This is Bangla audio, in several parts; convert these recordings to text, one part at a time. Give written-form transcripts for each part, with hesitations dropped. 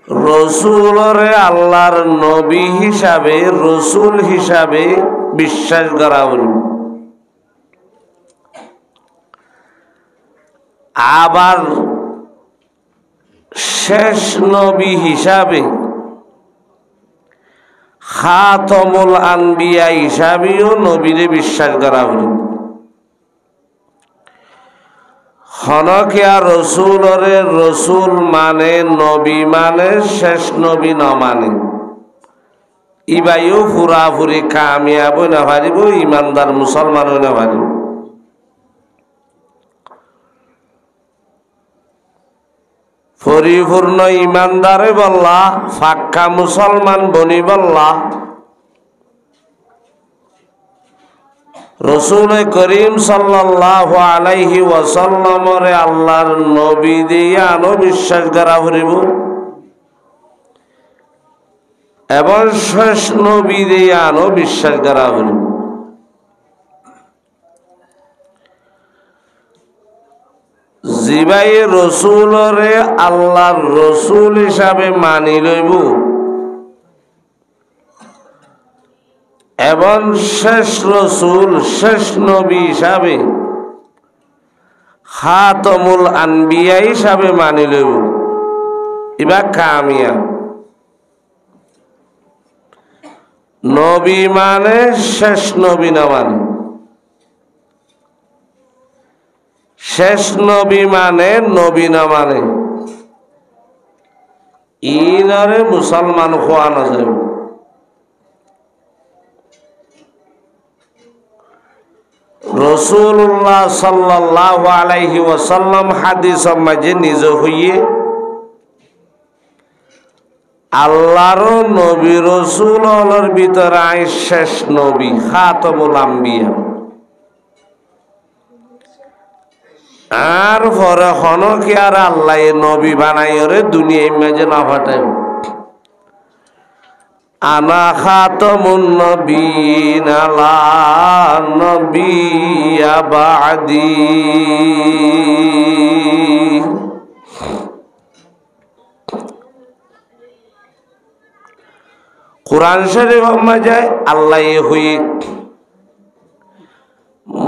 রসুলরে আল্লাহর নবী হিসাবে রসুল হিসাবে বিশ্বাস করা হল। আবার শেষ নবী হিসাবে খাতমুল আনবিয়া হিসাবেও নবীরে বিশ্বাস করা হল। হনকিয়া রসুলরে রসুল মানে নবী মানে শেষ নবী ন মানে ইবাইও ফুরাফুরি কামিয়াব না পারিব, ইমানদার মুসলমান না পারিব। পরিপূর্ণ ইমানদারে বললা, ফাক্কা মুসলমান বনি বললা। রসুল করিম সাল্লাল্লাহু আলাইহি ওয়াসাল্লামরে আল্লাহর নবী দিয়া বিশ্বাস করা হইব এবং শেষ নবী দিয়া বিশ্বাস করা হইব। জিবাই রসুলরে আল্লাহর রসুল হিসাবে মানি লইব এবং শেষ রসুল শেষ নবী হিসাবে খাতমুল আনবিয়া হিসাবে মানি লইব, এবার কামিয়া। নবী মানে শেষ নবী না মানে, শেষ নবী মানে নবী না মানে ইনারে মুসলমান হওয়া না যায়। রাসূলুল্লাহ সাল্লাল্লাহু আলাইহি ওয়াসাল্লাম হাদিসের মাঝে নিজে হইয়ে আল্লাহর নবী রাসূলের ভিতরে আই শেষ নবী খাতমুল আম্বিয়া। আর পরে হনকি আর আল্লাহ নবী বানাইরে দুনিয়ায় মাঝে না ফাটাই। আনা খাতামুন নবিয়িন লা নবিয়্যা বা'দি। কুরআন শরীফ মাঝে আল্লাহ হুই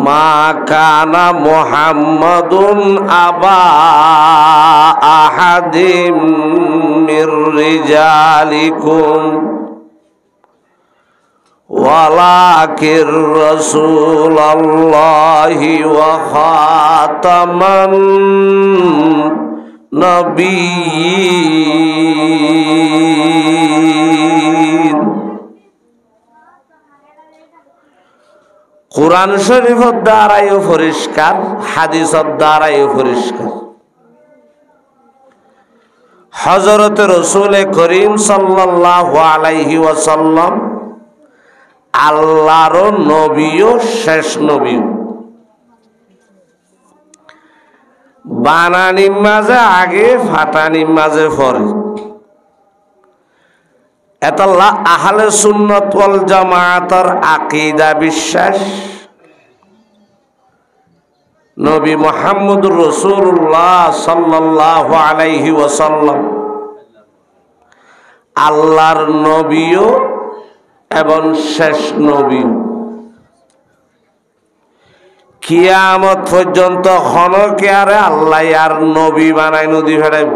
মা কানা মুহাম্মাদুন আবা আহাদিম মির রিজালিকুম ওয়ালাকির রাসূলুল্লাহি ওয়া খাতামান নবিয়্যিন। কুরআন শরীফের দ্বারাও পরিষ্কার, হাদিসের দ্বারাও পরিষ্কার। হযরত রাসূল করিম সাল্লাল্লাহু আলাইহি ওয়াসাল্লাম আল্লাহর নবীও শেষ নবী। বানানির মাঝে আগে ফাটানির মাঝে পরে। এতাল্লাহ আহলে সুন্নাত ওয়াল জামাআতের আকীদা বিশ্বাস নবী মুহাম্মদুর রাসূলুল্লাহ সাল্লাল্লাহু আলাইহি ওয়াসাল্লাম আল্লাহর নবীও এবং শেষ নবী। কিয়ামত পর্যন্ত হনকে আরে আল্লাহ আর নবী বানাই নদী ফেরাইব।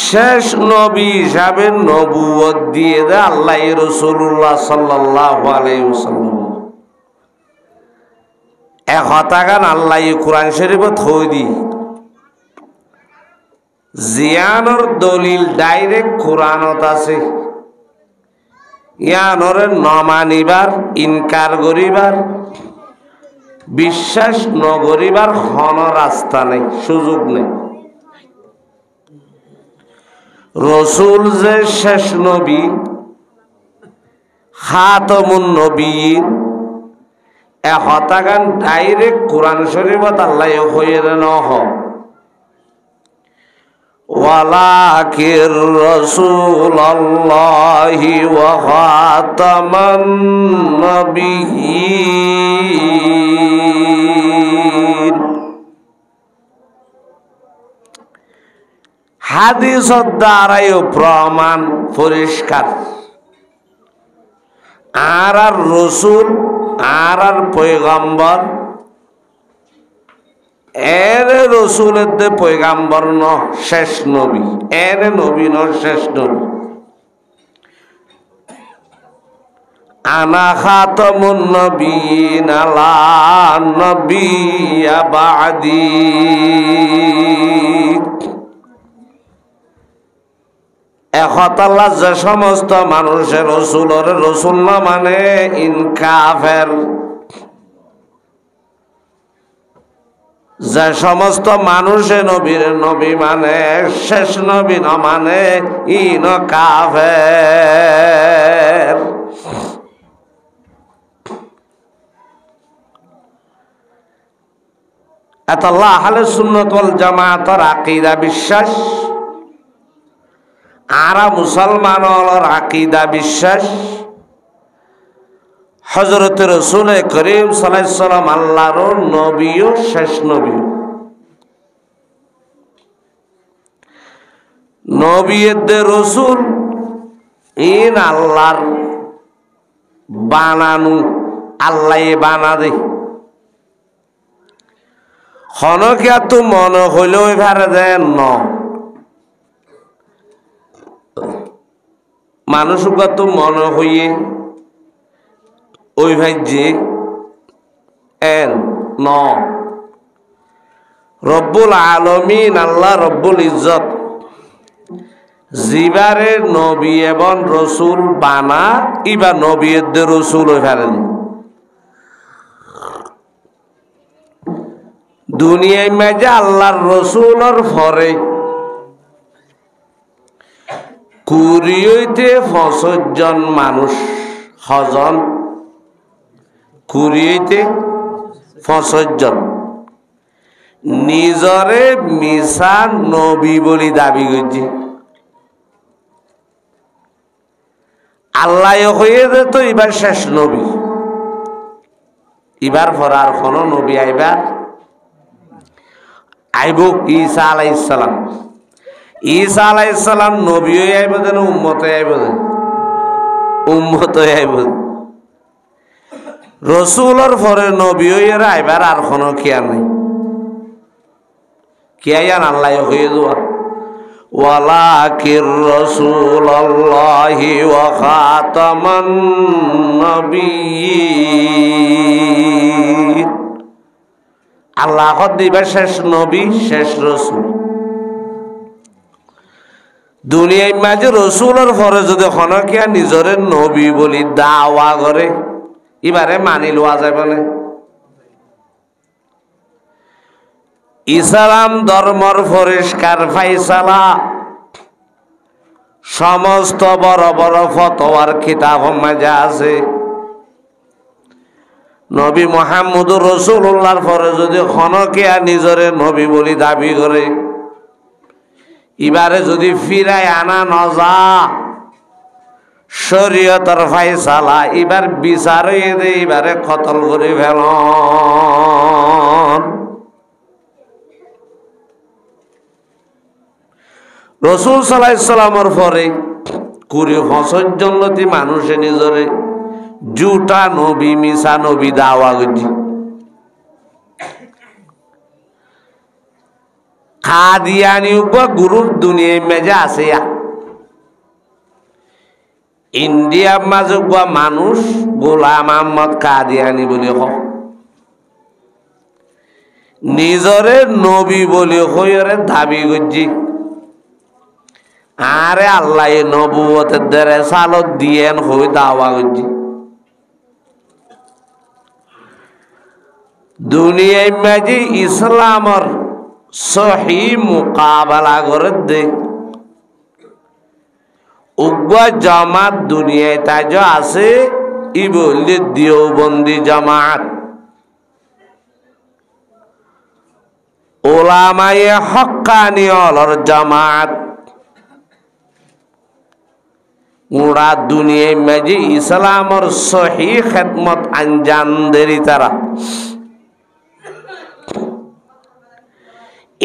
শেষ নবী হিসাবে নবুয়ত দিয়ে দে আল্লাহ রাসূলুল্লাহ সাল্লাল্লাহু আলাইহি ওয়াসাল্লাম। এক হতাগান আল্লাহ কুরআন শরীফত থই দি জিয়ানোর দলিল ডাইরেক্ট কুরআনত আছে। ইয়ানোরে নমানিবার ইনকার করিবার বিশ্বাস নগরিবার হন রাস্তা নেই, সুযোগ নেই। রসুল যে শেষ নবী খাতমুন নবিয়্যিন এ হতাগান ডাইরেক্ট কুরআন শরীফত আল্লাহ হইয়ে নহ ওয়ালাকির রাসূলুল্লাহি ওয়া খাতামান নবিয়্যিন। হাদিসের দ্বারাই প্রমাণ পরিষ্কার আর রসুল আর পয়গম্বর এর রসুলের দে পয়গম্বর ন শেষ নবী এর নবী ন শেষ নবী আনা খাতামুন নবিয়িন লা নবিয়্যা বা'দি একতাল্লাহ যে সমস্ত মানুষের রসুলের রসুল না মানে ইন কাফের যে সমস্ত মানুষে নবীর নবী মানে শেষ নবী না মানে ইন কাফের এতাল্লাহ আহলে সুন্নাত ওয়াল জামাতের আকীদা বিশ্বাস আরা মুসলমানের আকীদা বিশ্বাস হযরত রাসূল করিম সাল্লাল্লাহু আলাইহি ওয়াসাল্লাম আল্লাহর নবী ও শেষ নবী নবীদের রাসূল ইন আল্লাহর বানানু আল্লাহ বানাদে খনকিয়া তো মনে হইল এবারে দেন ন মানুষ তো মনে হইয়ে ওই ভাই যে এন ন রব্বুল আলামিন আল্লাহ রব্বুল ইজ্জত জিবারে নবী এবং রসুল বানা ইবা নবীদের রসুল ওই ফেরেন দুনিয়ায় মাঝে আল্লাহর রসুলের পরে কুড়িতে 65 জন মানুষ হজন কুড়িতে 65 জন নিজরে মিশা নবী বলি দাবি করছে আল্লাহ হয়ে যেত এবার শেষ নবী এবার পর আর কোন নবী আইবার আইব ঈসা আলাইহিস সালাম ঈসা আলাইহিস সালাম নবী হয়ে আইব যেন উম্মত হয়ে আইব উম্মত হয়ে আইব রসুলের পরে নবী হয়ে আইবার আর কোনো কিয়া নাই কিয়ান আল্লাহ হয়ে যাওয়া ওয়ালাকির রাসূলুল্লাহি ওয়া খাতামান নবিয়্যিন আল্লাহ দিবা শেষ নবী শেষ রসুল দুনিয়ায় মাঝে রসুলের পরে যদি খনকিয়া নিজরে নবী বলি দাওয়া করে এবারে মানি লওয়া যাবে না ইসলাম ধর্মর পরিষ্কার ফাইসালা সমস্ত বড় বড় ফতোয়ার কিতাব মাঝে আছে নবী মুহাম্মদুর রাসূলুল্লাহর পরে যদি খনকিয়া নিজরে নবী বলি দাবি করে এবারে যদি ফিরায় আনা নজা শরীয়তের ফায়সালা এবার বিচার হয়ে দে এবারে কতল করে ফেল রাসূল সাল্লাল্লাহু আলাইহি সাল্লামের পরে 25 জন মানুষে নিজরে জুটা নবী মিশা নবী দাওয়া করছে কাদিয়ানি গ্রুপ দুনিয়ায় মেজে আছে ইন্ডিয়া মাঝে মানুষ গোলাম আহমদ কাদিয়ানি বলে নিজরে নবী বলে হইরে দাবি করছি আরে আল্লাহ নবুয়তের দ্বারা সালত দিয়েন হই দাওয়া করছি দুনিয়ায় মাঝে ইসলামর সহি মুকাবালা করে দে উগ্র জামাত দুনিয়ায় তাই আছে ই বললে দেওবন্দি জামাত ওলামায়ে হক্কানি অলর জামাত ওরা দুনিয়ায় মাঝে ইসলামর সহি খেদমত আঞ্জাম দেরি তারা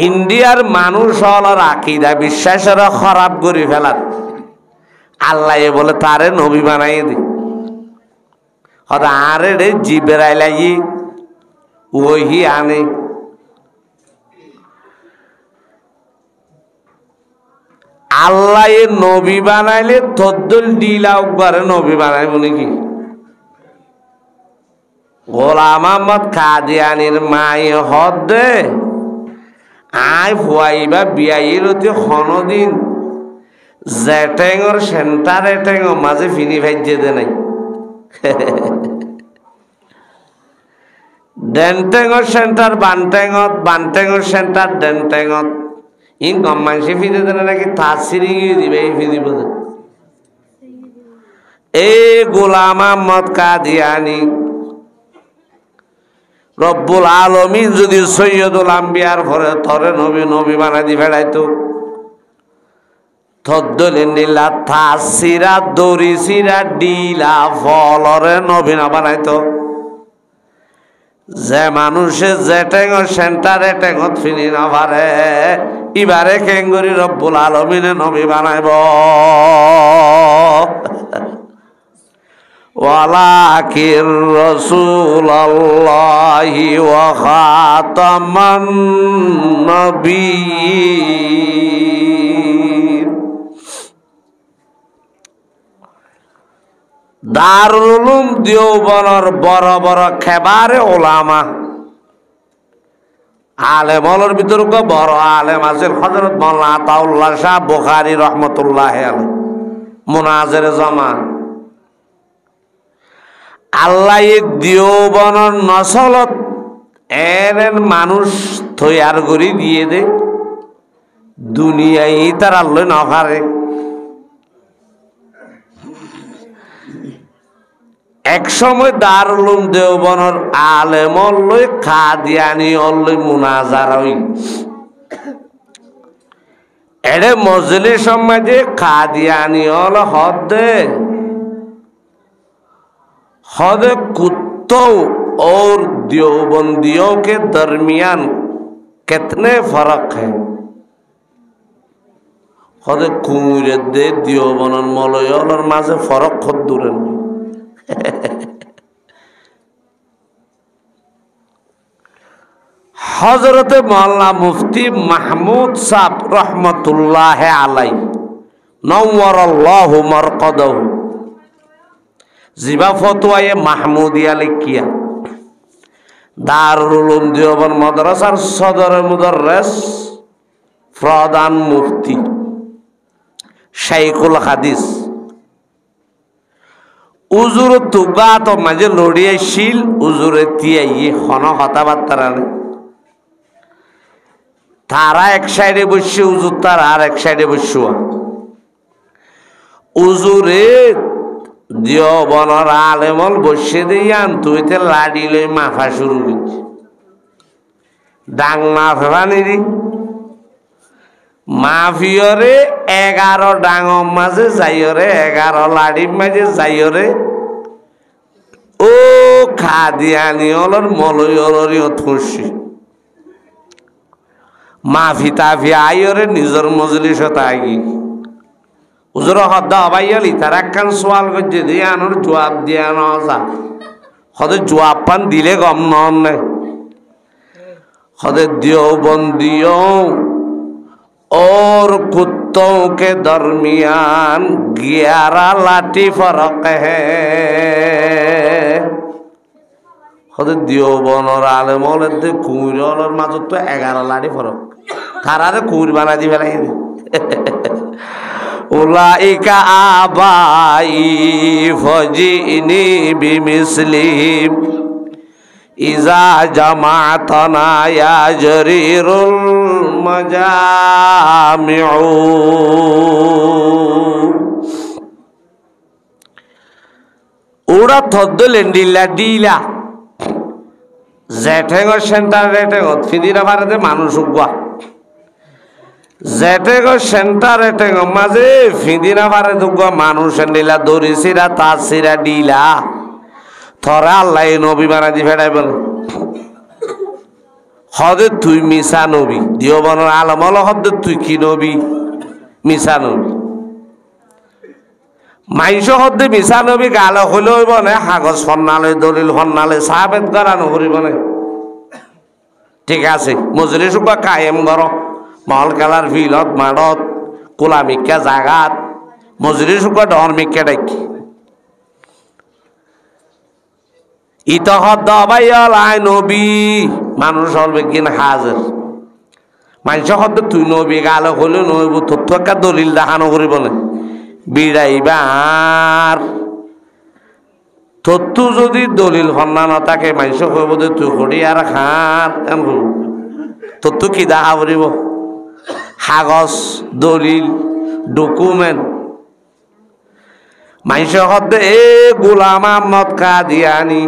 ইন্ডিয়ার মানুষ হলার আকিদা বিশ্বাসের খারাপ করে ফেলার আল্লাহ বলে তারে নবী বানাই দি আরে রে জিবেরাইলাই ওহি আনে আল্লাহ নবী বানাইলে তদ্দুল ডিলা একবারে নবী বানাইব নাকি গোলাম আহমদ কাদিয়ানির মাই হদে আই ফুয়াইবা বিয়াইর অতি হনদিন জেটেঙর সেন্টার এটেঙ মাঝে ফিনি ভাইজে দে নাই ডেনটেঙর সেন্টার বানটেঙত বানটেঙর সেন্টার ডেনটেঙত ইন কম মাংসে ফিরে দেন নাকি তাসিরি দিবে এই ফিরি বোঝে এই গোলাম আহমদ কাদিয়ানি রব্বুল আলামিন যদি সৈয়দুল আম্বিয়ার পরে তরে নবী নবী বানাই দি ফেড়াইতো থদ্দলিন নীলা তাসিরা দরিসিরা ডিলা ফলরে নবী না বানাইতো যে মানুষে যে টেঙর সেন্টারে টেঙত ফিনি না পারে ইবারে কেঙ্গুরি রব্বুল আলামিনে নবী বানাইব ওয়ালাকির রাসূলুল্লাহি ওয়া খাতামান নবিয়্যিন দারুল উলুম দেওবন্দের বড় বড় খেবারে ওলামা আলেম হলর ভিতর বড় আলেম আছেন হযরত মাওলানা আতাউল্লাহ শাহ বুখারী রহমাতুল্লাহ আলাইহি মুনাজিরে জামান আল্লাহ দেওবন্দের নসলত এরেন মানুষ তৈয়ার করে দিয়ে দে দুনিয়ায় তার আল্লাহ না পারে এক সময় দারুল উলুম দেওবন্দের আলেম লই কাদিয়ানি লই মুনাজারা হই এড়ে মজলিস সমাজে কাদিয়ানি হল হদে हद कुत्तों और देवबंदियों के दरमियान कितने फर्क है हद कुरे दे देवबंदन मलयाल और माঝে फर्क খুব দূরে हजरत मौलाना मुफ्ती महमूद साहब रहमतुल्लाह अलैहि नव्वरल्लाहु मरकदहु जिबा फतोया महमूदिया लिखिया दारुल उलूम देওবন্দ মাদ্রাসার সদর মুদাররিস প্রধান মুফতি শাইখুল হাদিস উজুর তুগা তো মাঝে লড়িয়ে শিল উজুরে তিয়াই হন কথাবার্তারানে তারা এক সাইডে বসে উজুর তার আর এক সাইডে বসে উজুরে দেওবন্দের আলেমল বসে দিয়ান তুইতে লাড়ি লই মাফা শুরু করছি ডাং মাফানিরি মাফিয়রে 11 ডাঙর মাঝে যাইরে 11 লাড়ির মাঝে যাইরে ও কাদিয়ানি হলর মলয়রিও থুসি মাফি তাফি আইরে নিজের মজলিসত আগি হুজুর হদ্দা হবাইয়ালি তার একখান সোয়াল করছে দিয়ে আনোর জবাব দিয়ে আনা হদে জবাব পান দিলে গম নন নাই हद देवबंदियों और कुत्तों के दरमियान 11 लाठी फर्क है। हद देवबंद और आलेमल कुमिर माजत तो 11 लाठी फर्क तारा कुमिर बना दी फेलाई उलाइका आबाई फजीनी बिमिस्लिम इजा जमातना या जरीरुल मजामिउ उड़ा थोद्दो लेंडिला डीला जेठेगो सेंटर रेटेगो फिदिरा भारते मानुष उगवा जेठेगो सेंटर रेटेगो माजे फिदिरा भारते उगवा मानुष डीला दोरिसिरा तासिरा डीला थोड़ा अल्लाह नबी बाना दी फेड़ाई बोले হদে তুই মিশা নবী দিওবনের আলম হল হদে তুই কি নবী মিশা নবী মাইশ হদে মিশা নবী গালে হইলে হইব না কাগজ ফন্নালে দলিল ফন্নালে সাহাবেদ গড়ানো করিব না ঠিক আছে মজলিস কায়েম কর মহল খেলার ফিলত মাঠত কোলামিকা জাগাত মজলিস ধর্মিকা ডাকি ইত হদ বাইল আই নবী মানুষ হলবে কিন হাজার মানুষ হদ তুই নবী গালে হইলে নইব তোর তো একটা দলিল দেখানো করিব না বিড়াইবার তোর তো যদি দলিল ফন্না না থাকে মানুষ কইব যে তুই হরি আর খান কেন তোর তো কি দেখা করিব কাগজ দলিল ডকুমেন্ট মানুষ হদে এ গোলাম আহমদ কাদিয়ানী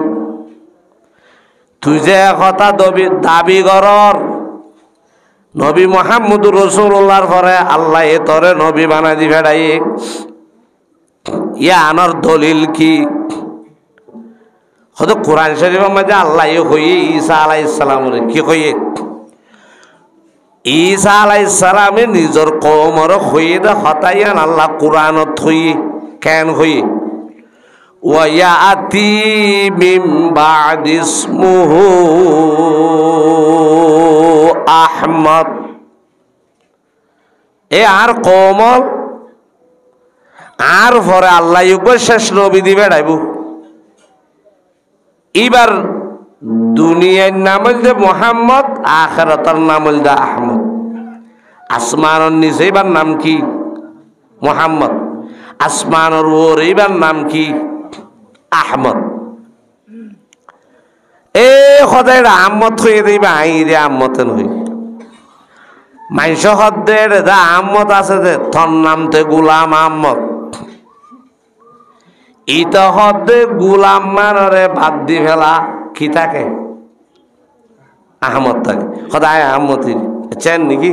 তুই যে কথা দাবি করর নবী মুহাম্মদুর রাসূলুল্লাহর পরে আল্লাহ এ তরে নবী বানাই দি ফেড়াই ইয়া আনার দলিল কি হয়তো কোরআন শরীফের মধ্যে আল্লাহ হইয়ে ঈসা আলাইহিস সালামের কি হইয়ে ঈসা আলাইহিস সালামে নিজের কওমর হইয়ে দে হতাইয়ান আল্লাহ কোরআনত হইয়ে কেন হইয়ে ওয়ায়াতি মিন বাদি ইসমুহু আহমদ এ আর কওমল আর পরে আল্লাহ শেষ নবী দিবে ডাইব এবার দুনিয়ার নাম হইছে মুহাম্মদ আখিরাতের নাম হইছে আহমদ আসমানের নিচে এবার নাম কি মুহাম্মদ আসমানের উপরে এবার নাম কি আহমদ এ খোদাই আহমদ হয়ে দিবা আই রে আহমদ হই মাইশ হদ্দের দা আহমদ আছে যে থর নামতে গোলাম আহমদ ইটা হদ্দে গোলাম মানরে বাদ দি ফেলা কি থাকে আহমদ থাকে খোদাই আহমদ চেন নাকি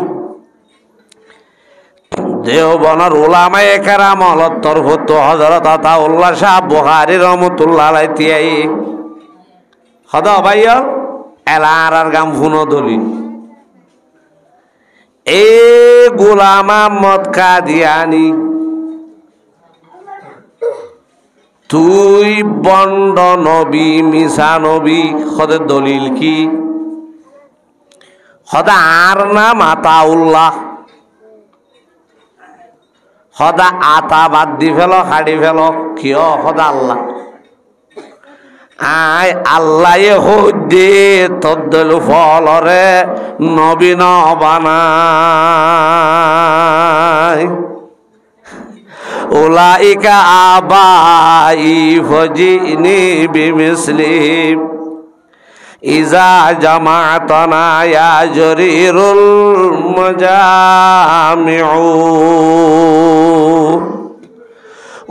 দেওবনের উলামায়ে কেরাম হলত তরফত হযরত আতাউল্লাহ শাহ বুখারী রহমাতুল্লাহ আলাইহি তিয়াই খোদা ভাইয়া এলার আর গাম ফুনো দলি এ গোলাম আহমদ কাদিয়ানী তুই বন্ড নবী মিশা নবী খোদে দলিল কি খোদা আর নাম আতাউল্লাহ খোদা আতা বাদ দি ফেল হাড়ি ফেল কিয় খোদা আল্লাহ আয় আল্লাহ হইদে তদ্দল ফলরে নবীন বানায় উলাইকা আবাই ফজিনি বিমিসলিম ইজা জামাতনা ইয়া জরিরুল মুজামিউ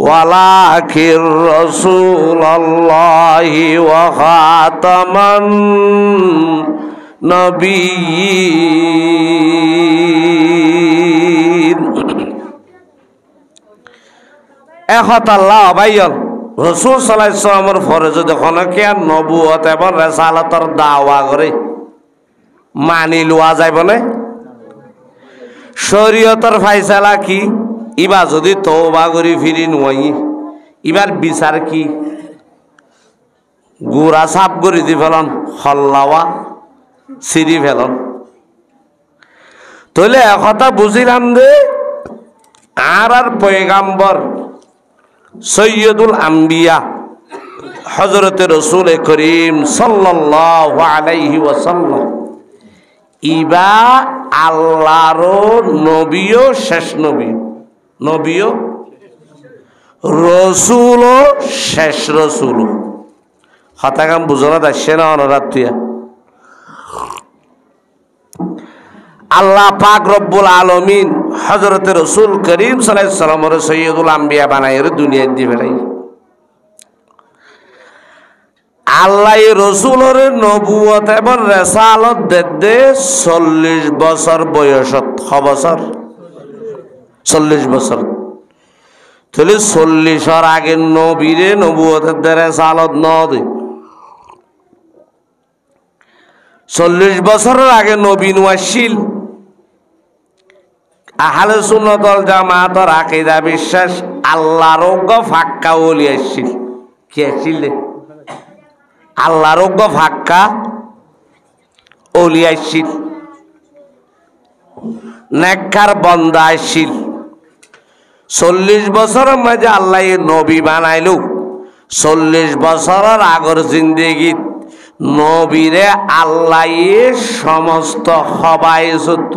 ওয়ালাকির রাসূলুল্লাহি ওয়া খাতামান নবিয়্যিন এখত আল্লাহ ভাইয়ল রাসূল সাল্লাল্লাহু আলাইহি ওয়াসাল্লামের ফরজ যখন কি আর নবুয়ত এবং রিসালাতের দাওয়া করে মানি লওয়া যাইব না শরীয়তের ফয়সালা কি ইবা যদি তওবা করি ফিরি নই ইবার বিচার কি গুড়া সাপ করে দি ফেলন হল্লাওয়া সিঁড়ি ফেলন তাহলে একথা বুঝিলাম যে আর পয়গাম্বর সৈয়দুল আম্বিয়া হযরতে রাসূল করিম সাল্লাল্লাহু আলাইহি ওয়াসাল্লাম ইবা আল্লাহর নবীও শেষ নবী নবীও রসুলও শেষ রসুল হতাকাম বুঝনা দাসে না অনরাত্রিয়া আল্লাহ পাক রব্বুল আলামিন হযরতে রাসূল করিম সাল্লাল্লাহু আলাইহি ওয়াসাল্লামের সৈয়দুল আম্বিয়া বানাইরে দুনিয়ায় দি ফেলাই আল্লাহ রসুলের নবুয়ত এবং রিসালাত দেতে 40 বছর বয়সত বছর 40 বছর তাহলে 40 আগে নবীরে নবুয়তের রিসালাত ন দে 40 বছরের আগে নবী আসছিল। আহলে সুন্নাত ওয়াল জামাতের আকীদা বিশ্বাস আল্লাহর ফাক্কা ওলি আসছিল। কি আসছিল? আল্লাহর ফাক্কা ওলি আসছিল, নেককার বান্দা আসছিল। 40 বছরের মাঝে আল্লাহ নবী বানাইল। 40 বছরের আগর জিন্দেগি নবীরে আল্লাহ সমস্ত খবাইসত,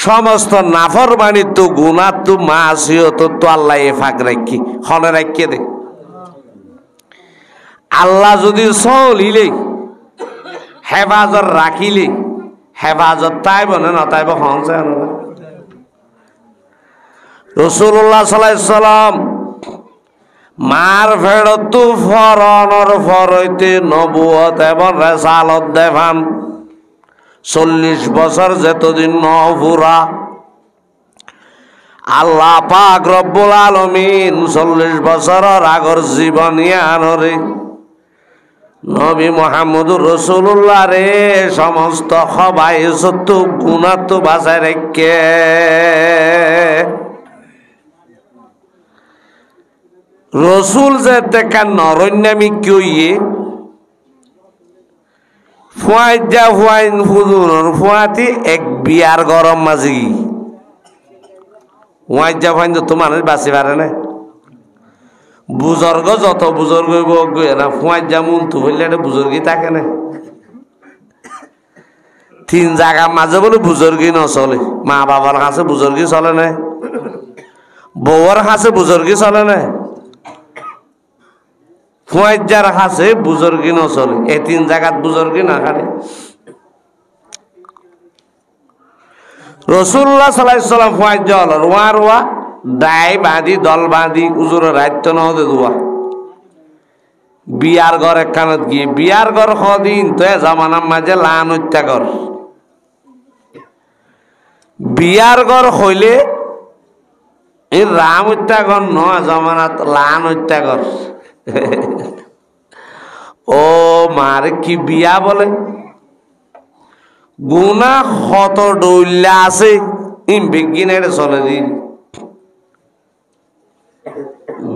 সমস্ত নাফরমানিত গুনাত মাসিয়ত তো আল্লাহ ফাঁক রাখি হনে রাখিয়ে দে। আল্লাহ যদি চলিলে হেফাজত রাখিলে হেফাজত তাইব না নতাইব হনছে। রাসূলুল্লাহ সাল্লাল্লাহু আলাইহি সাল্লাম মার ফেরত ফরনর ফরইতে নবুয়ত এবং রিসালত দেভান 40 বছর যতদিন নপুরা আল্লাহ পাক রব্বুল আলামিন 40 বছরের আগর জীবনী আনরে নবী মুহাম্মদুর রাসূলুল্লাহ রে সমস্ত খবাইসত গুনাত বাঁচায় রেখে রসুল যে দেখা নরন্যামি কিয়ে ফুয়াই যা ফুয়াইন ফুজুর ফুয়াতি এক বিয়ার গরম মাঝি ফুয়াই যা ফুয়াইন যত মানুষ বাঁচি পারে না। বুজর্গ যত বুজর্গ না ফুয়াই যা মন তো বললে এটা বুজর্গই থাকে না। 3 জায়গার মাঝে বলে বুজর্গই নচলে। মা বাবার কাছে বুজর্গই চলে না, বউর কাছে বুজর্গই চলে না, ফুয়াইজার কাছে বুজর্গি নচলে। এই 3 জায়গাত বুজর্গি না খালে। রাসূলুল্লাহ সাল্লাল্লাহু আলাইহি সাল্লাম ফুয়াইজা হল রোয়া রোয়া দাই বাঁধি দল বাঁধি উজুর রাইত নহদে দোয়া বিয়ার ঘর একখানত গিয়ে বিয়ার ঘর কদিন তো জামানার মাঝে লান হত্যাকর বিয়ার ঘর হইলে এই রাম হত্যাকর নয় জামানাত লান হত্যাকর। ও মার কি বিয়া বলে গুনা কত ডইলা আছে বিজ্ঞানের চলে দিন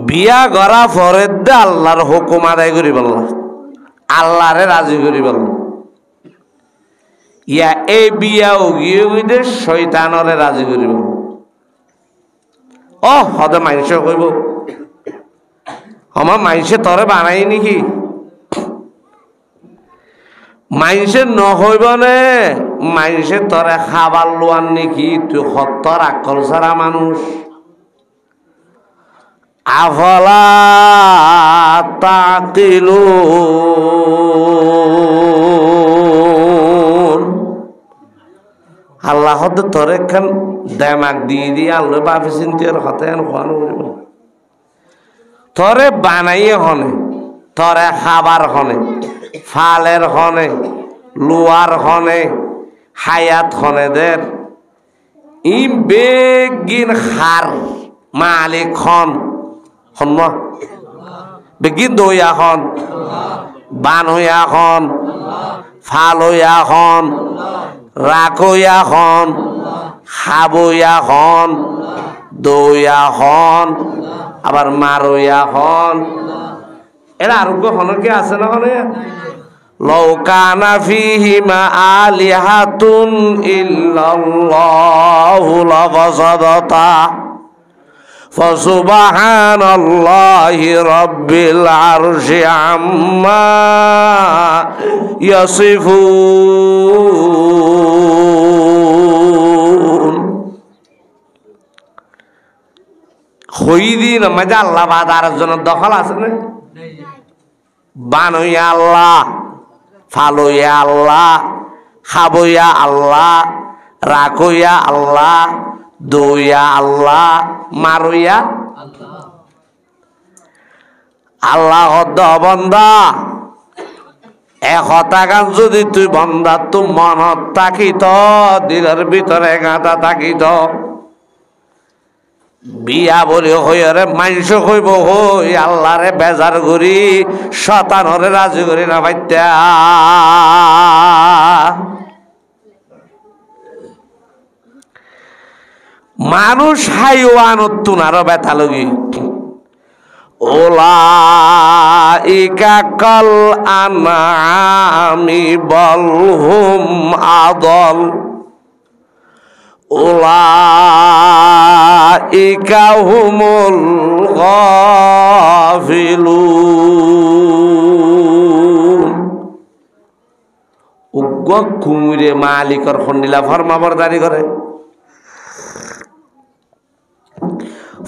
বিয়া গড়া পরে দে আল্লাহর হুকুম আদায় করি বললাম, আল্লাহরে রাজি করি বললাম। ইয়া এই বিয়া গিয়ে গিয়ে শয়তানরে রাজি করি বললাম। ও হদে মানুষ কইব আমার মাইসে তরে বানাই নাকি মাইসে নহইব নে মাইসে তরে খাবার লোয়ার নাকি তুই সত্তর আকল ছাড়া মানুষ। আফলা তাকিলুন আল্লাহ তরে খান দেমাক দিয়ে দিয়ে আল্লাহ বাপি চিন্তার হতে খাওয়ানো করিব তরে বানাইয়ে হনে তরে খাবার হনে ফালের হনে লোয়ার হনে হায়াত হনে দের ইম বেগিন খার মালিক হন হন বেগিন দইয়া হন বান হইয়া হন ফাল হইয়া হন রাখ হইয়া হন খাবইয়া হন দইয়া হন আবার মারইয়া হন। এরা আরোগ্য হনকে আছে না হনে লাউ কানা ফীহিমা আলিহাতুন ইল্লাল্লাহু লাফাসাদাতা ফাসুবহানাল্লাহি রাব্বিল আরশি আম্মা ইয়াসিফুন। হইদিন মজা আল্লাহ বাদ আর জনের দখল আছে না বানইয়া আল্লাহ ফালইয়া আল্লাহ খাবইয়া আল্লাহ রাখইয়া আল্লাহ দইয়া আল্লাহ মারইয়া আল্লাহ বন্দা একতাকান যদি তুই বন্দা তুই মনত থাকিত দিলের ভিতরে গাঁথা থাকিত বিয়া বলি হইরে মাংস হইব হই আল্লাহরে বেজার করি শতানরে রাজি করি না ভাইত্যা মানুষ হাইওয়ানত্তুন আরো ব্যথা লগি উলাইকা কাল আনআমি বাল হুম আদল উলাইকা হুমুল গাফিলুন উগ্র কুমিরে মালিকর খন্ডিলা ফরমাবরদারি করে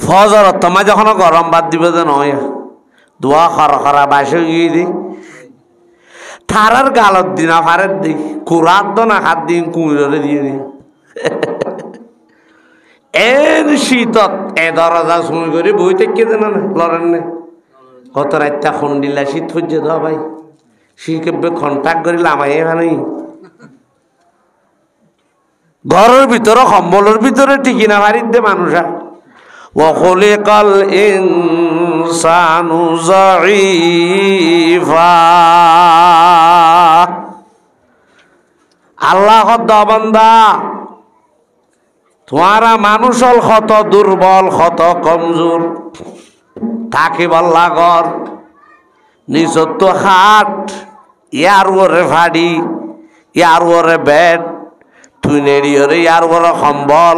ফজর তোমা যখন গরম বাদ দিবে যে নয় দোয়া খরা খরা বাসে গিয়ে দি থারার গালত দিনা ফারের দি কুরাত না হাত দিন কুমিরে দিয়ে দি এর শীতত এ দরজা শুনে করে বই থেকে দেন না লড়েন না কত রাতটা খন্ডিলা শীত হচ্ছে দাও ভাই শিখবে কন্ট্যাক্ট করিলে আমায় এখানে ঘরের ভিতরে কম্বলের ভিতরে টিকি না বাড়ির দে মানুষ وخلق الإنسان ضعيفا আল্লাহ বান্দা তোমারা মানুষ হল কত দুর্বল কত কমজোর থাকি বল্লা ঘর নিজত্ব হাট ইয়ার ওরে ফাড়ি ইয়ার ওরে বেড তুই নেড়ি ওরে ইয়ার ওরে কম্বল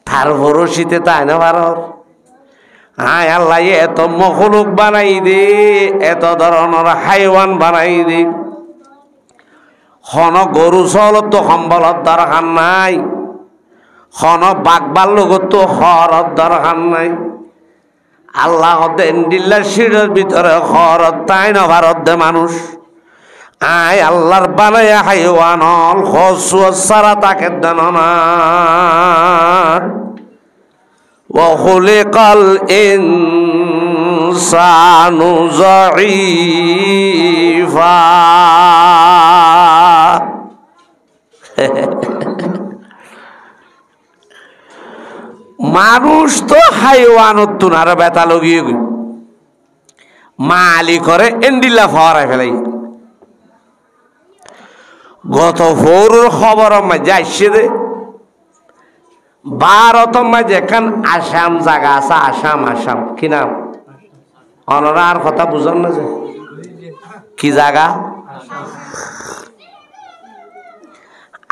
তার ভরসিতে তাই না ভারত হায় আল্লাহ এত মখলুক বানাই দে এত ধরনের হাইওয়ান বানাই দে খন গরু চলত তো সম্বলত দরকার নাই খন বাঘবার লগত তো হরত দরকার নাই আল্লাহ দেন দিল্লার শিরের ভিতরে হরত তাই না ভারত দে মানুষ আয় আল্লাহর বানায় হাইওয়ান হল খসু সারা তাকে দেন না وخلق الإنسان ضعيفا মানুষ তো হাইওয়ানত আর বেতা লগিয়ে গই মালি করে এন্ডিলা ফরাই ফেলাই গত ফোর খবর মাঝে আসছে দে ভারত মাঝে এখান আসাম জায়গা আছে আসাম আসাম কি নাম অনরা আর কথা বুঝন না যে কি জায়গা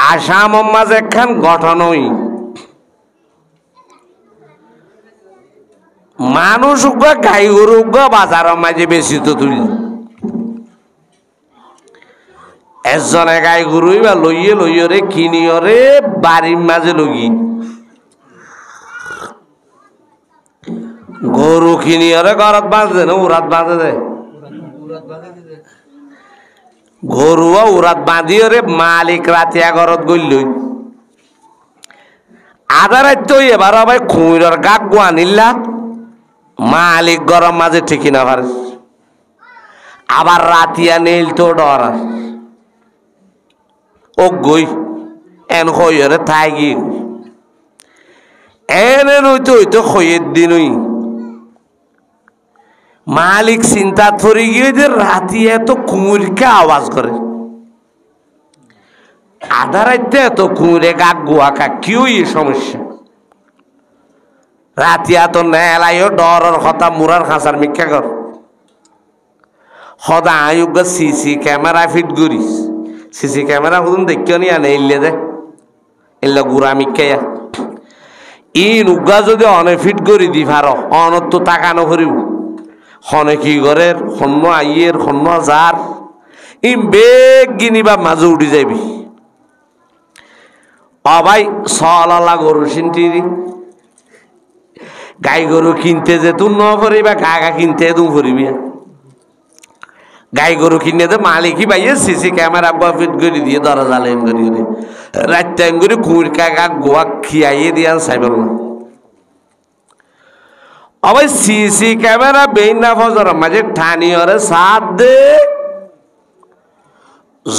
আসাম মাঝে এখান গঠন হই মানুষ গাই গরু বাজার মাঝে বেশি তো তুলি একজনে গাই গরুই বা লইয়ে লইয়ে রে কিনিও রে বাড়ির মাঝে লগি গরু কিনিও রে ঘরত বাঁধে না উড়াত বাঁধে দে গরু উড়াত বাঁধিও রে মালিক রাতে ঘরত গইল আধা রাত তো এবার ভাই খুঁড়র গাক গুয়া নিলা মালিক গরম মাঝে ঠিকই না পারে আবার রাতিয়া নীল তো ডর ও গই এন হইরে থাই গি এনে নইতো হইতো খইয়ের দিনই মালিক চিন্তা ধরে গিয়ে যে রাতি এত কুমুরকে আওয়াজ করে আধা রাইতে এত কুমুরে গাক গুয়া কা কেউ এই সমস্যা রাতি এত নেলাইও ডরের কথা মুরার খাঁচার মিথ্যা কর সদা আয়োগ্য সিসি ক্যামেরা ফিট করিস সিসি ক্যামেরা হুদুন দেখিও নি আনে ইল্লে দে ইল্লে গুড়া মিথ্যা ইন উগা যদি অনে ফিট করি দি ভার অনত তো তাকানো করিব খনে কি করে খন্ন আইয়ের খন্ন যার ইম বেগ গিনিবা মাঝে উঠি যাবি অবাই সলালা গরু সিনটিরি গাই গরু কিনতে যে তুই ন ফরিবা গা কিনতে তুই ফরিবি গাই গরু কিনে তো মালিকই ভাইয়ে সিসি ক্যামেরা ফিট করে দিয়ে দরজা লাইন করি রাত টাইম করে কুড় কাকা গোয়া খিয়াইয়ে দিয়ে সাইবেল না অবশ্য সিসি ক্যামেরা বেইনা ফজর মাঝে ঠানিয়রে সাথ দে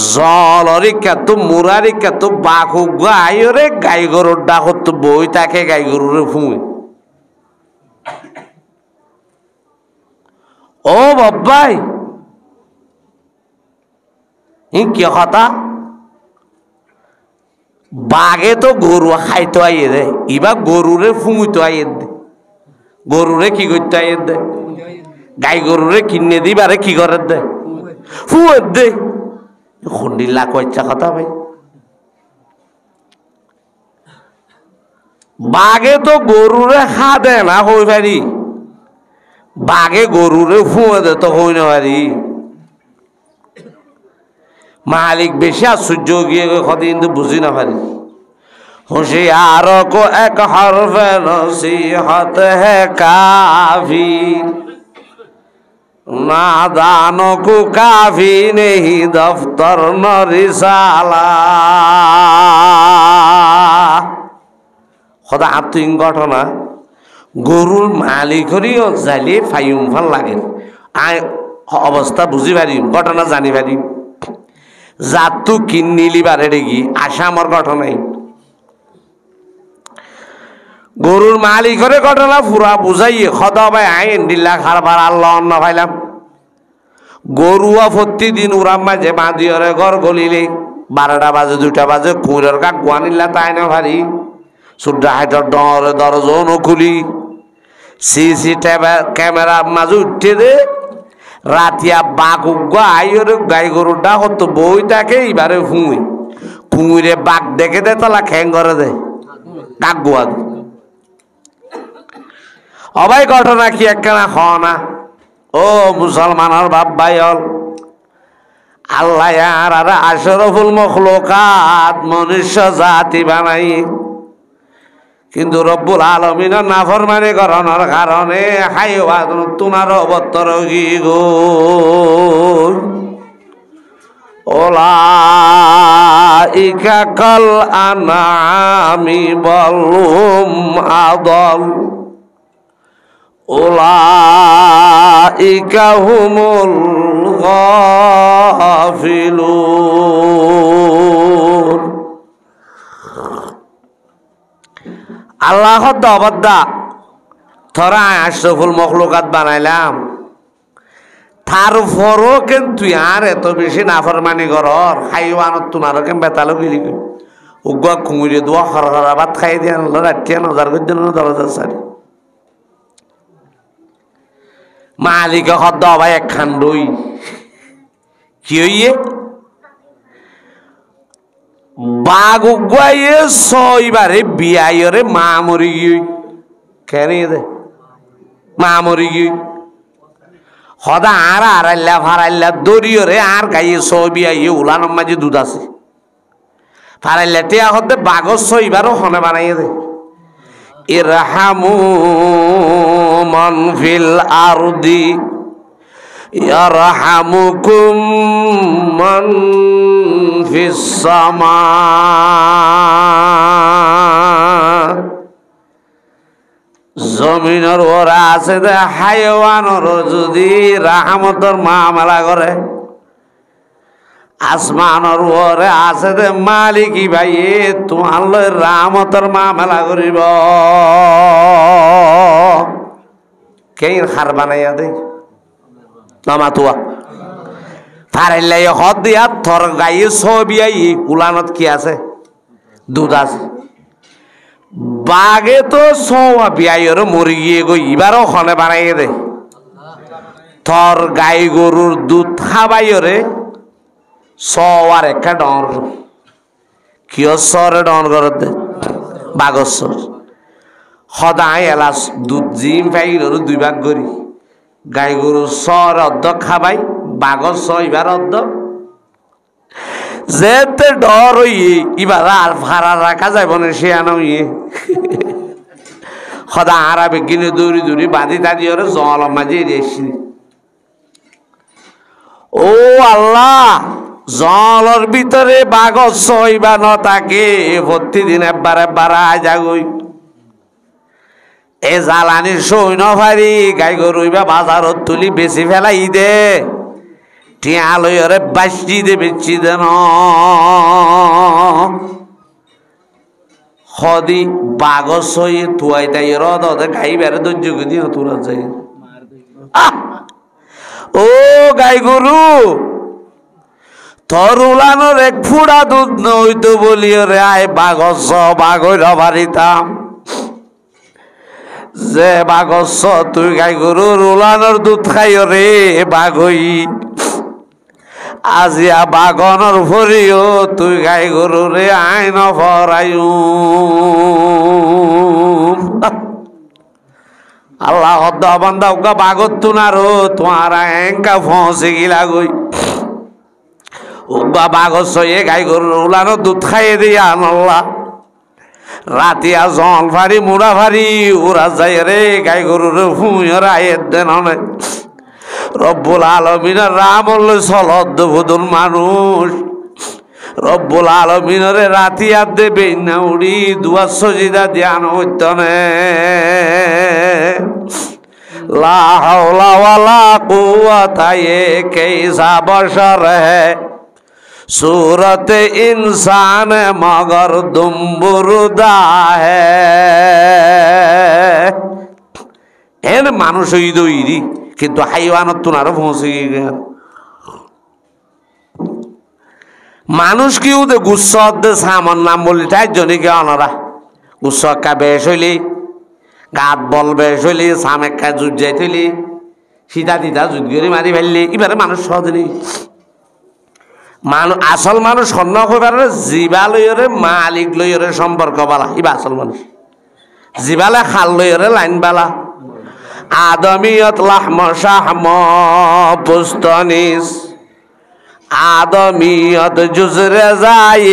জলরি কত মুরারি কত বাঘ গাইরে গাই গরুর ডাকত বই তাকে গাই গরুরে ফুঁয়ে ও বাবাই কি কথা বাঘে তো গরু খাইতে আইয়ে দে ইবা গরুরে ফুঙিতে আইয়ে দে গরুরে কি করতে আইয়ে দে গাই গরুরে কিনে দিবারে কি করে দে ফুয়ে দে খুন্ডিল্লা কইছা কথা ভাই বাঘে তো গরুরে খা দে না হই পারি বাঘে গরুরে ফুয়ে দে তো হই না পারি মালিক বেশি আশ্চর্য গিয়ে কথা কিন্তু বুঝি না পারি होशियारों को एक हर्फ नसीहत है काफी नादानों को काफी नहीं दफ्तर न रिसाला খোদা আত্মিক ঘটনা গরুর মালিকরিও যাইলে ফাইম ফাল লাগে আয় অবস্থা বুঝি পারি ঘটনা জানি পারি জাতু কিনিলি বারে দেখি আশা আমার ঘটনাই গরুর মালিকরে ঘটনা পুরা বুঝাইয়ে খদা ভাই আইন দিল্লা খারবার আল্লাহ অন্য পাইলাম গরুয়া প্রতিদিন উড়াম মাঝে বাঁধিয়রে ঘর গলিলে 12টা বাজে 2টা বাজে কুইরের কাক গুয়ানিল্লা তাই না ভারি সুদ্রা হাইটার ডরে দরজনও খুলি সিসি ক্যামেরা মাঝে উঠে দে রাতিয়া বাঘ উগ্গা আইরে গাই গরুটা হতো বই তাকে এবারে ফুঁই কুঁইরে বাঘ দেখে দে তালা খ্যাং করে দে কাক গুয়া দে অবাই ঘটনা কি একখানা না ও মুসলমানের বাপ ভাই হল আল্লাহ আর আশরাফুল মখলুকাত মনুষ্য জাতি বানাই কিন্তু রব্বুল আলামিনের নাফরমানি করানোর কারণে হাইওয়াত তুনার অবতর কি গো ওলাইকা কাল আনামি বলহুম আদল ওলাইকা হুমুল গাফিলুন আল্লাহ দবদ্দা থরা আশরাফুল মখলুকাত বানাইলাম তারপরও কিন্তু আর এত বেশি নাফরমানি করর হাইওয়ানত তোমারও কেন বেতালো গিলি উগুয়া কুমিরে দোয়া হরহরা ভাত খাই দিয়ে আনলো রাত্রিয়া নজার করে দিল দরজা সারি মালিক হদ্দ ভাই একখান দই কি হইয়ে বাঘ উগুয়াইয়ে ছয়বারে বিয়াইরে মা মরি গিয়ে কেন দে মা মরি গিয়ে সদা আর আড়াইলা ফারাইলা দরিয়রে আর গাইয়ে ছবি আইয়ে উলানোর মাঝে দুধ আছে ফারাইলা টিয়া হতে বাঘর ছয়বারও হনে বানাইয়ে দে ইরহামু মান ফিল আরদি ইয়ারহামুকুম মান ফিস সামা জমিনের ওরা আছে দে হাইওয়ানের যদি রাহমতর মামলা করে আসমানের ওরে আছে দে মালিকি ভাইয়ে তোমার লয় রাহমতর মামলা করিব কে হার বানাইয়া দে নামাতুয়া ফারাইলাই হদ দিয়া থর গাইয়ে ছবি আই উলানত কি আছে দুধ আছে বাঘে তো সৌয়া বিয়াইর মরি গিয়ে গই এবারও খনে বানাইয়ে দে থর গাই গরুর দুধ খাবাইরে সওয়ার একটা ডর কিয় সরে ডর করে দে বাঘর সর সদায় এলাচ দুধ জিম পাইর 2 ভাগ করি গাই গরু সর অর্ধ খাবাই বাঘর স এবার অর্ধ যেতে ডর হইয়ে এবার আর ভাড়া রাখা যাইব না সে আনা হইয়ে সদা আরা বেগিনে দৌড়ি দৌড়ি বাঁধি তাদি ওরে জল মাঝে রেসি ও আল্লাহ জলের ভিতরে বাঘর সইবা ন থাকে প্রতিদিন একবার আয় যাগই এ জ্বালানির সৈন্য ভারি গাই গরুইবা বাজারত তুলি বেশি ফেলাই দে টিয়া লইরে বাসি দে বেচি দেন সদি বাঘর সই তুয়াই তাই রদ গাই বেড়ে ধৈর্য দিও তোরা যাই ও গাই গরু তোর উলানোর এক ফুড়া দুধ নইতো বলিও রে আয় বাগস বাগর বাড়িতাম যে বাগস তুই গাই গরুর উলানোর দুধ খাইও রে বাগই আজিয়া বাগনের ভরিও তুই গাই গরু রে আইন ভরাইউ আল্লাহ বান্দা উকা বাগত তুনারো তোমার এঙ্কা ফসে গিলা গই উবা বাগস এ গাই গরুর উলানো দুধ খাইয়ে দিয়া আল্লাহ রাতিয়া জল ভারি মুড়া ভারি ওরা যায় রে গাই গরুর ফুঁয়ের আয়ের দেন অনেক রব্বুল আলমিনের রাম সলদ ভুদুল মানুষ রব্বুল আলমিনরে রাতি আর দেবে না উড়ি দুয়ার সজিদা ধ্যান হইতনে লা হাওলা ওয়ালা কুওয়াতা कैसा बशर है सूरत इंसान मगर दुम्बुरुदा है এর মানুষ হইদইরি কিন্তু হাইওয়ানত তুনারও পৌঁছে গিয়ে মানুষ কিউ দে গুচ্ছ দে সামন নাম বলি তাই জনিকে অনরা গুচ্ছকা বেশ হইলি গাত বল বেশ হইলি সামেকা যুদ্ধ যাইতলি সীতা তিতা যুদ্ধ করে মারি ফেললি এবারে মানুষ সহজনি মানুষ আসল মানুষ সন্ন হইবারে জীবা লইরে মালিক লইরে সম্পর্ক বালা ইবা আসল মানুষ জীবালে খাল লইরে লাইন বালা আদমিয়ত লাহম শাহম পুস্তনিস আদমিয়ত জুজরে যায়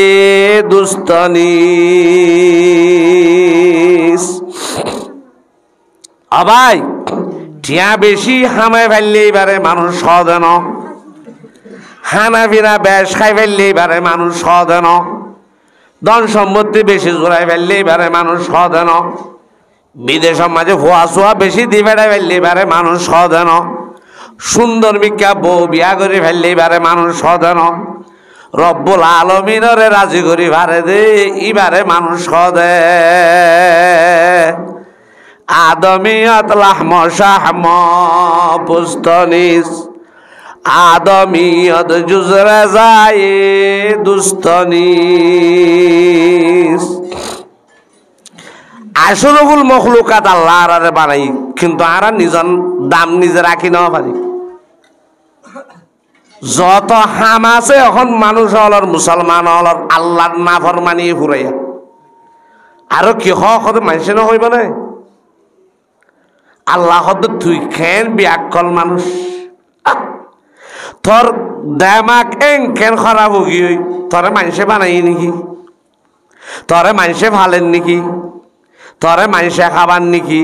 দুস্তনিস অবাই টিয়া বেশি হামায় ফেললে এবারে মানুষ সদেন হানা ফিরা বেশ খাই ফেললে এবারে মানুষ সদেন ধন সম্পত্তি বেশি জোড়াই ফেললে এবারে মানুষ সদেন বিদেশের মাঝে ফোয়া সোয়া বেশি দিয়ে বেড়াই ফেললে এবারে মানুষ সদেন সুন্দর মিকা বউ বিয়া করে ফেললে এবারে মানুষ সদেন রব্বুল আলমিনরে রাজি করি ভারে দে এবারে মানুষ সদে আদমিয়ত লাহম শাহম পুস্তনিস আদমিয়ত জুজরে যায় দুস্তনিস আশরফুল মখলুকাত আল্লাহ আরে বানাই কিন্তু আর নিজন দাম নিজে রাখি না পারি যত হাম আছে এখন মানুষ হলর মুসলমান হলর আল্লাহর নাফরমানি ফুরাইয়া আর কি হদ মানুষ না হইব না আল্লাহ হদ তুই খেন বিয়াকল মানুষ তোর দেমাক এং খেন খারাপ হগি তোরে মানুষে বানাই নাকি তোরে মানুষে ভালেন নাকি তোরে মানুষে খাবার নাকি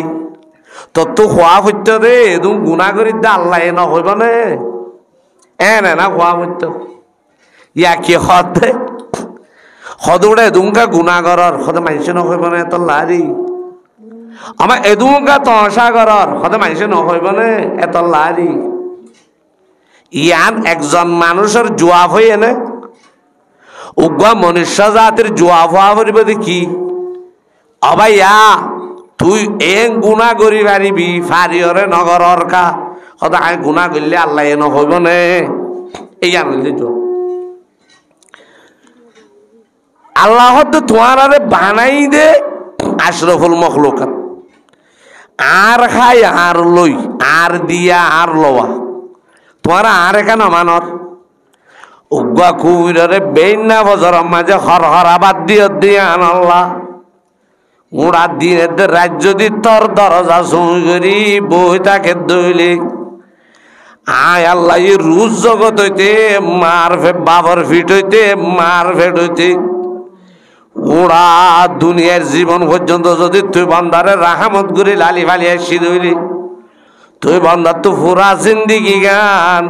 তোর তো খোয়া হইত রে এদম গুণা করি দে আল্লাহ এ নহইব নে এনে না খোয়া হইত ইয়া কি হদে সদুড়ে এদুমকা গুণা করর সদে মানুষে নহইব নে তোর লারি আমার এদুমকা তহসা করর সদে মানুষে নহইব নে এত লারি ইয়ান একজন মানুষের জোয়াব হই এনে উগ্র মনুষ্য জাতির জোয়াব হওয়া করিব দেখি অবাইয়া তুই এং গুণা করি পারিবি ফারিয়রে নগরর কা কত আই গুণা করলে আল্লাহ এ নহইব নে এই আনলে তো আল্লাহ তো তোমার আরে বানাই দে আশরফুল মখলুকাত আর খাই আর লই আর দিয়া আর লওয়া তোমার আর কেন মানর উগ্র কুইরে বেইনা বজর মাঝে হর হরাবাদ দিয়ে আল্লাহ উড়া দিনের রাজ্য দি তোর দরজা সুই করি বই তাকে দইলে আয় আল্লাহ এই রুজ জগৎ হইতে মার বাবর ফিট হইতে মার ফেট হইতে উড়া দুনিয়ার জীবন পর্যন্ত যদি তুই বান্দারে রাহামত করে লালি ফালি আসি দইলি তুই বান্দার তো পুরা জিন্দিগি গান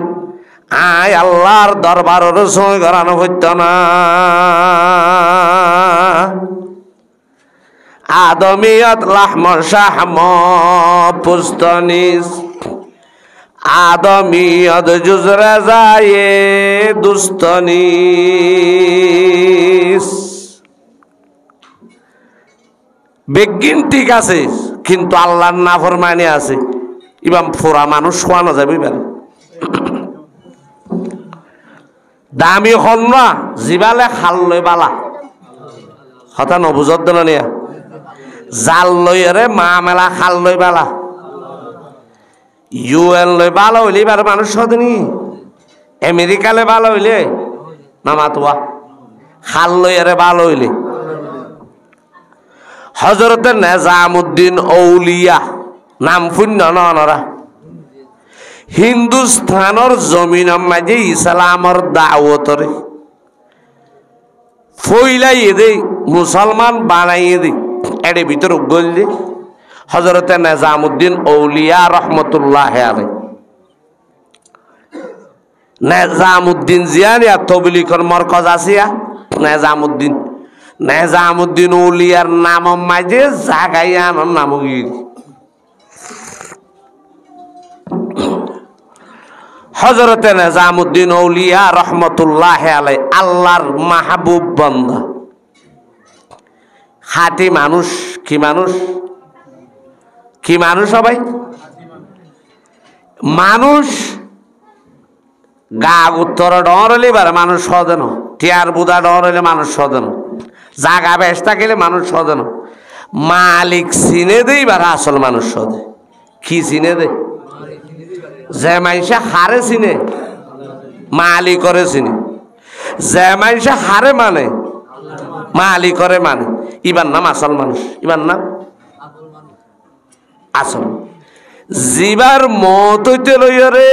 আয় আল্লাহর দরবারের সই করানো হইত না আদমিয়ত লাহম শাহম পুস্তনিস আদমিয়ত জুজরে যায় দুস্তনিস বিজ্ঞান ঠিক আছে কিন্তু আল্লাহর নাফরমানি আছে ইবাম ফোরা মানুষ শোয়ানো যাবে এবার দামি হন্না জিবালে খাল লই বালা কথা নবুজত দেন নিয়া জাল লইরে মা মেলা খাল লই বালা ইউএন লই ভালো হইলে এবার মানুষ হদনি আমেরিকালে ভালো হইলে না মাতুয়া খাল লইরে ভালো হইলে হযরত নিজামউদ্দিন আউলিয়া নাম পুণ্য নরা হিন্দুস্তানের জমিনের মাঝে ইসলামর দাওয়াতরে ফইলাই দে মুসলমান বানাইয়ে দে এর ভিতর গল দে হযরত নিজামউদ্দিন আউলিয়া রহমতুল্লাহ আলাইহি নিজামউদ্দিন জিয়ানিয়া তবলিগের মারকাজ আসিয়া নিজামউদ্দিন আউলিয়ার নাম মাঝে জাগাইয়ানোর নাম গিয়ে হযরত নিজামউদ্দিন আউলিয়া রহমতুল্লাহ আলাইহি আল্লাহর মাহবুব বান্দা খাঁটি মানুষ কি মানুষ সবাই মানুষ গা উত্তর ডর হলে মানুষ সদেন টিয়ার বুদা ডর হলে মানুষ সদেন জাগা বেশ থাকলে মানুষ সদেন মালিক চিনে দেই বার আসল মানুষ সদে কি চিনে দে যে মানুষে হারে চিনে মালিক করে চিনে যে মানুষে হারে মানে মালিক করে মানে ইবার নাম আসল মানুষ ইবার নাম আসল জিবার মত হইতে লইরে